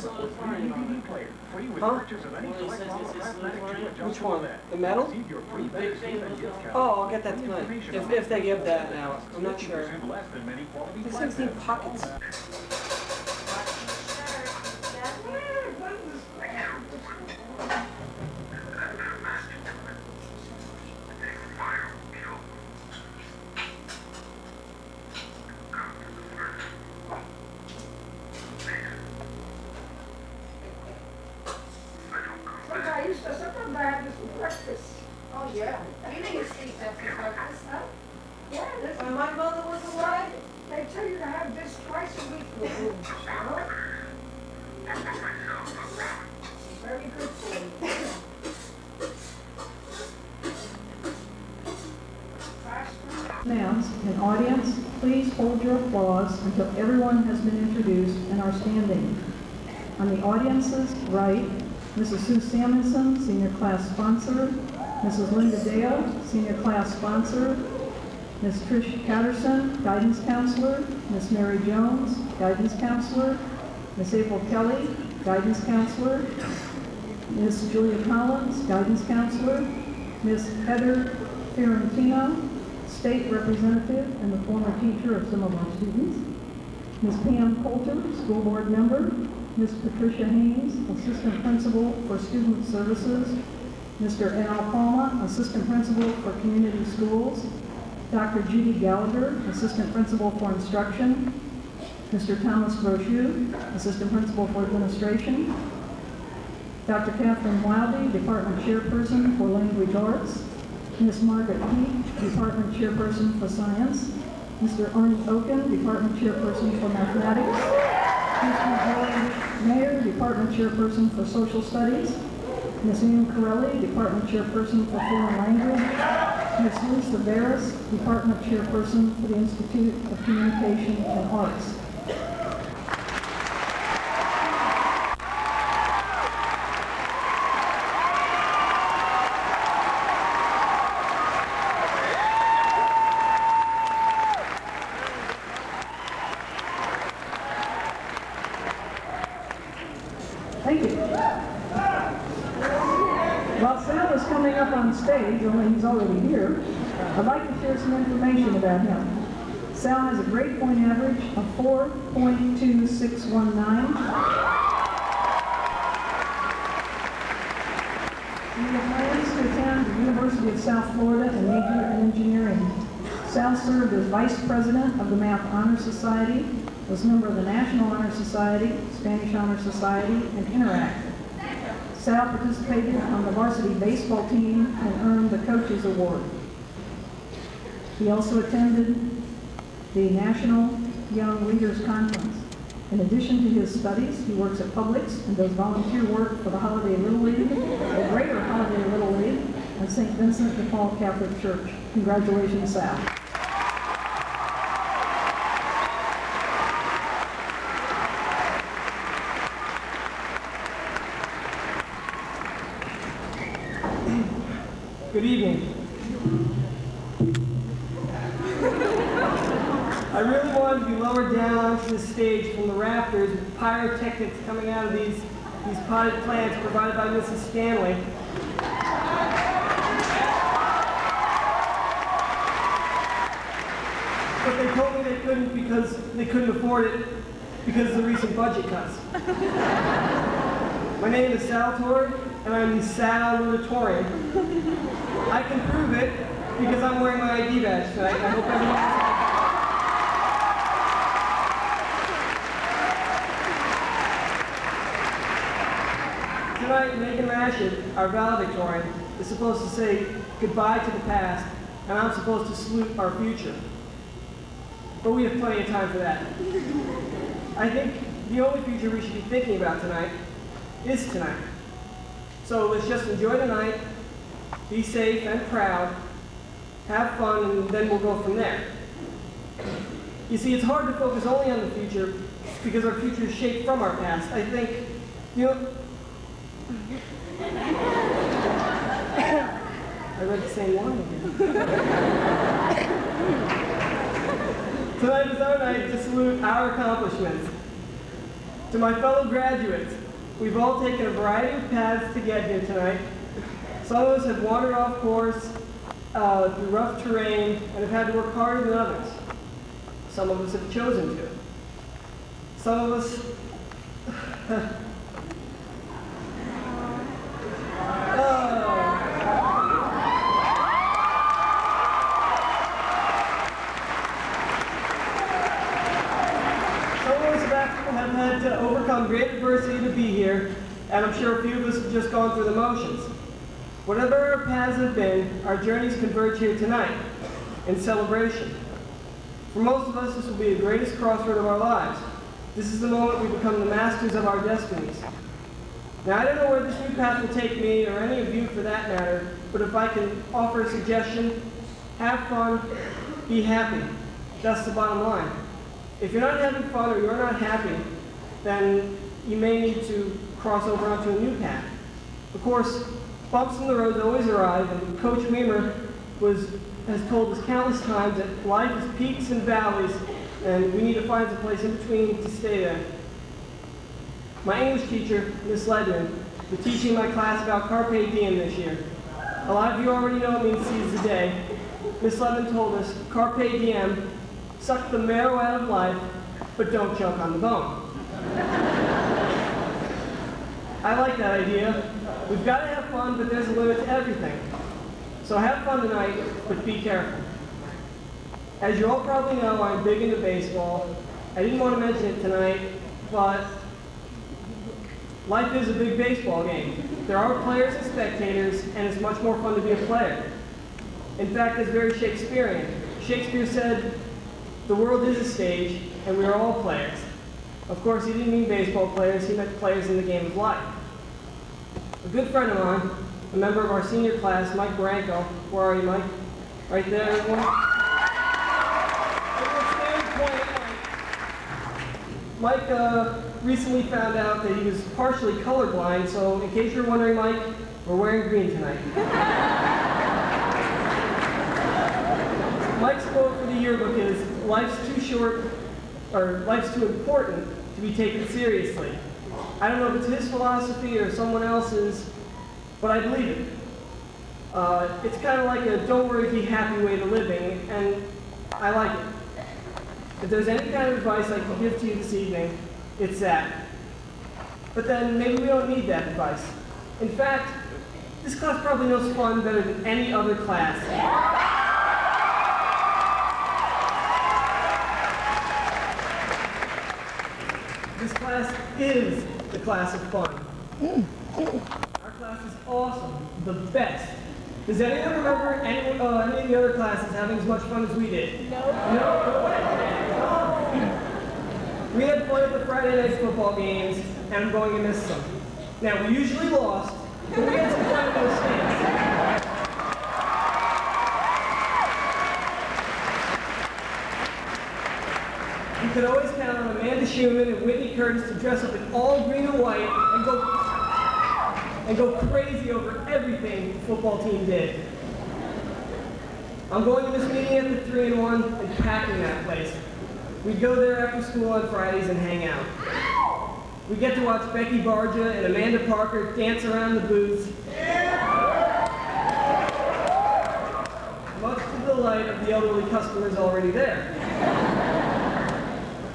this? Huh? Which one? The metal? Oh, I'll get that tonight. If they give that now. I'm not sure. These things need pockets. Oh yeah, eating is sweet after breakfast, huh? Yeah, When my mother was alive, they tell you to have this twice a week for food, you know? Very good for you. Ma'am, and audience, please hold your applause until everyone has been introduced and are standing. On the audience's right, Mrs. Sue Samuelson, Senior Class Sponsor, Mrs. Linda Dale, Senior Class Sponsor, Ms. Trish Patterson, Guidance Counselor, Ms. Mary Jones, Guidance Counselor, Ms. April Kelly, Guidance Counselor, Ms. Julia Collins, Guidance Counselor, Ms. Heather Fiorentino, State Representative and the former teacher of some of our students, Ms. Pam Coulter, School Board Member, Ms. Patricia Haynes, Assistant Principal for Student Services, Mr. Al Palma, Assistant Principal for Community Schools, Dr. Judy Gallagher, Assistant Principal for Instruction, Mr. Thomas Brochu, Assistant Principal for Administration, Dr. Catherine Wildy, Department Chairperson for Language Arts, Ms. Margaret Peake, Department Chairperson for Science, Mr. Arnie Oken, Department Chairperson for Mathematics, Mr. Joey Mayer, Department Chairperson for Social Studies, Ms. Ann Corelli, Department Chairperson for Foreign Language, Ms. Lisa Barris, Department Chairperson for the Institute of Communication and Arts. Thank you. While Sal is coming up on stage, only he's already here, I'd like to share some information about him. Sal has a grade point average of 4.2619. He plans to attend the University of South Florida and major in engineering. Sal served as Vice President of the Math Honor Society, was member of the National Honor Society, Spanish Honor Society, and Interact. Sal participated on the varsity baseball team and earned the Coaches Award. He also attended the National Young Leaders Conference. In addition to his studies, he works at Publix and does volunteer work for the Holiday Little League, the Greater Holiday Little League, and St. Vincent de Paul Catholic Church. Congratulations, Sal. Good evening. I really wanted to be lowered down onto the stage from the rafters with pyrotechnics coming out of these potted plants provided by Mrs. Stanley. But they told me they couldn't because they couldn't afford it because of the recent budget cuts. My name is Salutatorian, and I'm the Salutatorian. I can prove it because I'm wearing my ID badge tonight. I hope everyone Tonight, Megan Rashid, our valedictorian, is supposed to say goodbye to the past, and I'm supposed to salute our future. But we have plenty of time for that. I think the only future we should be thinking about tonight is tonight. So let's just enjoy the night, be safe and proud, have fun, and then we'll go from there. You see, it's hard to focus only on the future because our future is shaped from our past. I think, you know, I read the same line again. Tonight is our night to salute our accomplishments. To my fellow graduates, we've all taken a variety of paths to get here tonight. Some of us have wandered off course through rough terrain and have had to work harder than others. Some of us have chosen to. Some of us have had to overcome great adversity to be here, and I'm sure a few of us have just gone through the motions. Whatever our paths have been, our journeys converge here tonight, in celebration. For most of us, this will be the greatest crossroad of our lives. This is the moment we become the masters of our destinies. Now, I don't know where this new path will take me, or any of you for that matter, but if I can offer a suggestion, have fun, be happy. That's the bottom line. If you're not having fun or you're not happy, then you may need to cross over onto a new path. Of course, bumps in the road always arrive, and Coach Weimer has told us countless times that life is peaks and valleys, and we need to find a place in between to stay there. My English teacher, Miss Ledrin, was teaching my class about Carpe Diem this year. A lot of you already know it means seize the day. Miss Ledrin told us, Carpe Diem, suck the marrow out of life, but don't choke on the bone. I like that idea. We've got to have fun, but there's a limit to everything. So have fun tonight, but be careful. As you all probably know, I'm big into baseball. I didn't want to mention it tonight, but life is a big baseball game. There are players and spectators, and it's much more fun to be a player. In fact, it's very Shakespearean. Shakespeare said, "The world is a stage, and we are all players." Of course, he didn't mean baseball players, he meant players in the game of life. A good friend of mine, a member of our senior class, Mike Branco. Where are you, Mike? Right there, everyone. Mike recently found out that he was partially colorblind, so in case you're wondering, Mike, we're wearing green tonight. Mike's quote for the yearbook is, "Life's too short, or life's too important to be taken seriously." I don't know if it's his philosophy or someone else's, but I believe it. It's kind of like a don't worry, be happy way to living, and I like it. If there's any kind of advice I can give to you this evening, it's that. But then maybe we don't need that advice. In fact, this class probably knows fun better than any other class. This class is the class of fun. Our class is awesome, the best. Does anyone remember any of the other classes having as much fun as we did? No. No way. We had fun at the Friday night football games, and I'm going to miss some. Now, we usually lost, but we had some fun in those stands. You could always count on Amanda Schumann and Whitney Curtis to dress up in all green and white and go crazy over everything the football team did. I'm going to this meeting at the 3-in-1 and packing that place. We'd go there after school on Fridays and hang out. We get to watch Becky Barja and Amanda Parker dance around the booths, much to the delight of the elderly customers already there.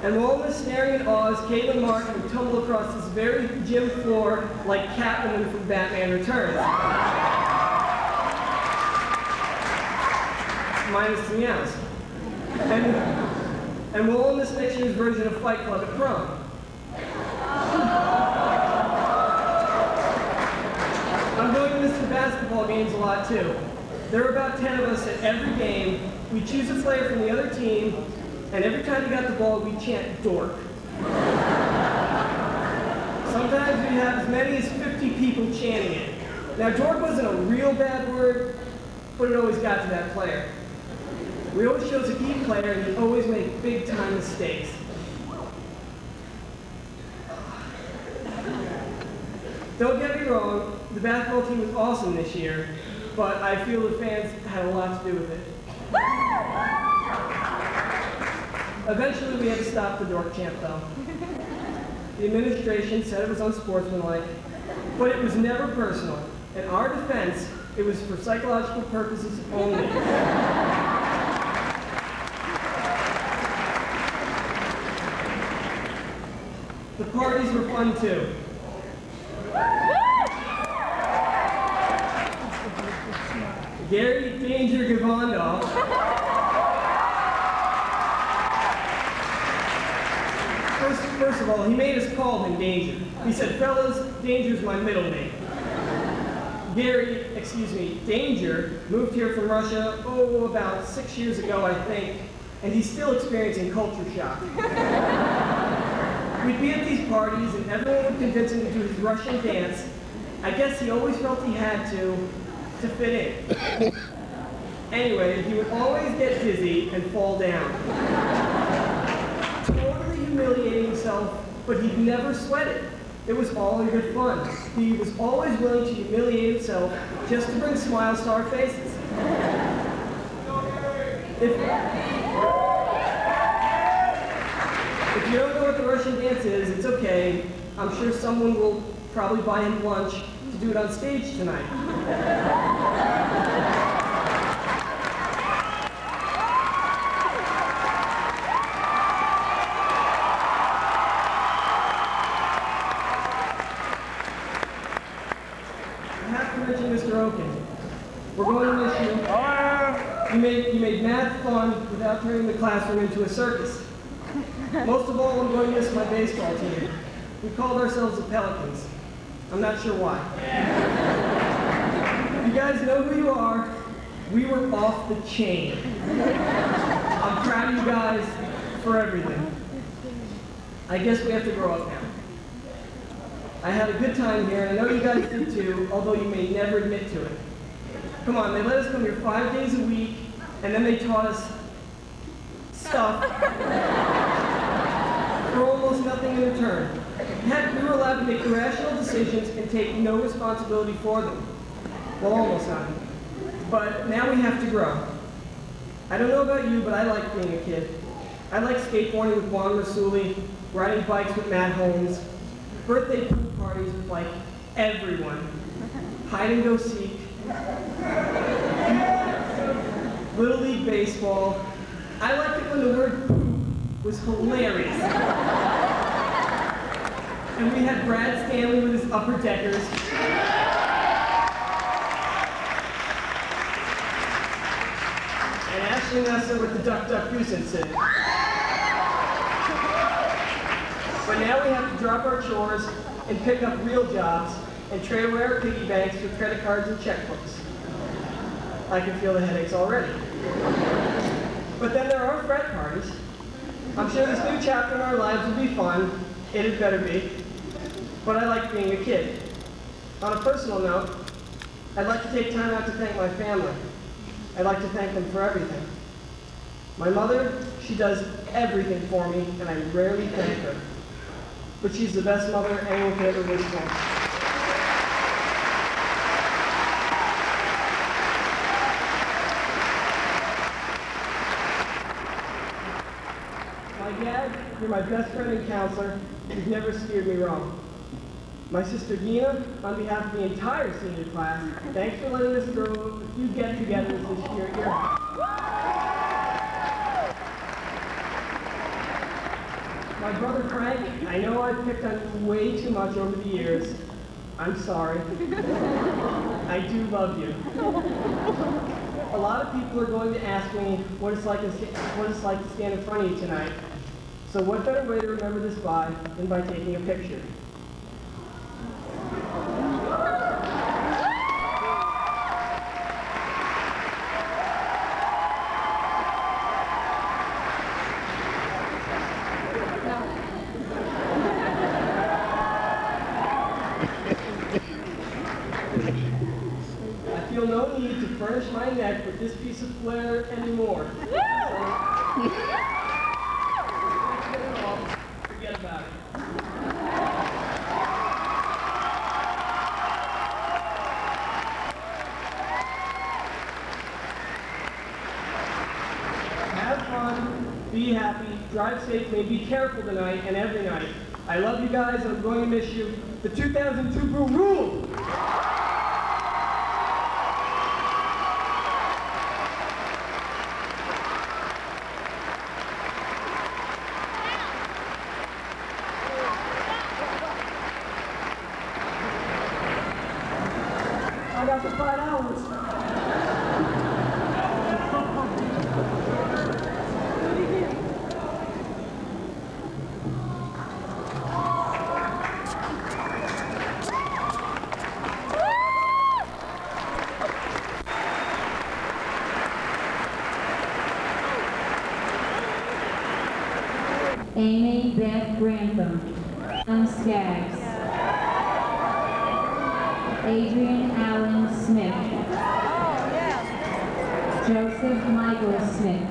And while we're staring in awe as Caitlin Martin would tumble across this very gym floor like Catwoman from Batman Returns. Minus the meows. And we're all in this next year's version of Fight Club at prom. I'm going to miss the basketball games a lot too. There are about 10 of us at every game. We choose a player from the other team, and every time we got the ball, we chant dork. Sometimes we have as many as 50 people chanting it. Now, dork wasn't a real bad word, but it always got to that player. We always chose a key player, and he'd always make big-time mistakes. Don't get me wrong, the basketball team was awesome this year, but I feel the fans had a lot to do with it. Eventually, we had to stop the dork chant, though. The administration said it was unsportsmanlike, but it was never personal. In our defense, it was for psychological purposes only. The parties were fun too. Gary Danger Gavondoff First of all, he made us call him Danger. He said, fellas, Danger's my middle name. Danger moved here from Russia, about 6 years ago, I think, and he's still experiencing culture shock. We'd be at these parties, and everyone would convince him to do his Russian dance. I guess he always felt he had to fit in. Anyway, he would always get dizzy and fall down. Totally humiliating himself, but he'd never sweat it. It was all in good fun. He was always willing to humiliate himself just to bring smiles to our faces. If you don't know what the Russian dance is, it's okay. I'm sure someone will probably buy him lunch to do it on stage tonight. We're going to miss you. You made math fun without turning the classroom into a circus. Most of all, I'm going to miss my baseball team. We called ourselves the Pelicans. I'm not sure why. You guys know who you are. We were off the chain. I'm proud of you guys for everything. I guess we have to grow up now. I had a good time here, and I know you guys did too, although you may never admit to it. Come on, they let us come here 5 days a week, and then they taught us stuff for almost nothing in return. Heck, we were allowed to make irrational decisions and take no responsibility for them. Well, almost none. But now we have to grow. I don't know about you, but I like being a kid. I like skateboarding with Juan Rasuli, riding bikes with Matt Holmes, birthday pool parties with, like, everyone, hide and go seek, Little League Baseball. I liked it when the word poop was hilarious. And we had Brad Stanley with his upper deckers. And Ashley Nessa with the Duck Duck Goose incident. But now we have to drop our chores and pick up real jobs and trade away our piggy banks for credit cards and checkbooks. I can feel the headaches already. But then there are frat parties. I'm sure this new chapter in our lives will be fun. It had better be. But I like being a kid. On a personal note, I'd like to take time out to thank my family. I'd like to thank them for everything. My mother, she does everything for me, and I rarely thank her. But she's the best mother anyone could ever wish for. My dad, you're my best friend and counselor. You've never steered me wrong. My sister Dina, on behalf of the entire senior class, thanks for letting us throw a few get-togethers this year at your house. My brother Frank, I know I've picked on you way too much over the years. I'm sorry. I do love you. A lot of people are going to ask me what it's like to stand in front of you tonight. So what better way to remember this by than by taking a picture? I feel no need to furnish my neck with this piece of flair anymore. Forget about it. Have fun, be happy, drive safely, and be careful tonight and every night. I love you guys, and I'm going to miss you. The 2002 Brew rule! I got the 5 hours. Amy Beth Grantham, Alan Skaggs, Adrian Allen Smith, Joseph Michael Smith,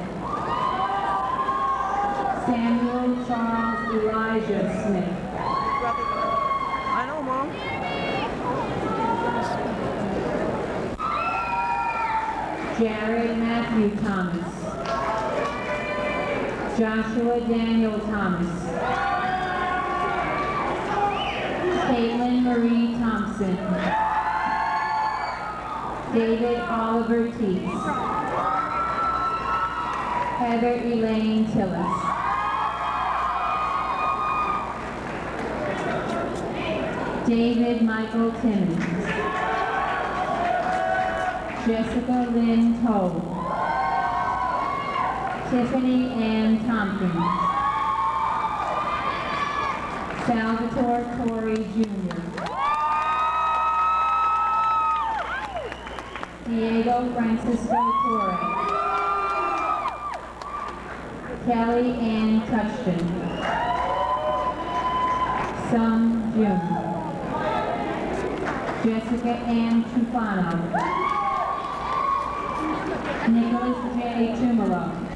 Samuel Charles Elijah Smith, I know, Mom. Jared Matthew Thomas, Joshua Daniel Thomas, Caitlin Marie Thompson, David Oliver Teets, Heather Elaine Tillis, David Michael Timmons, Jessica Lynn Toll, Tiffany Ann Tompkins, Salvatore Torre Jr., Diego Francisco Torre, Kelly Ann Touchton, Sung June, Jessica Ann Tufano, Nicholas J. Tumalo,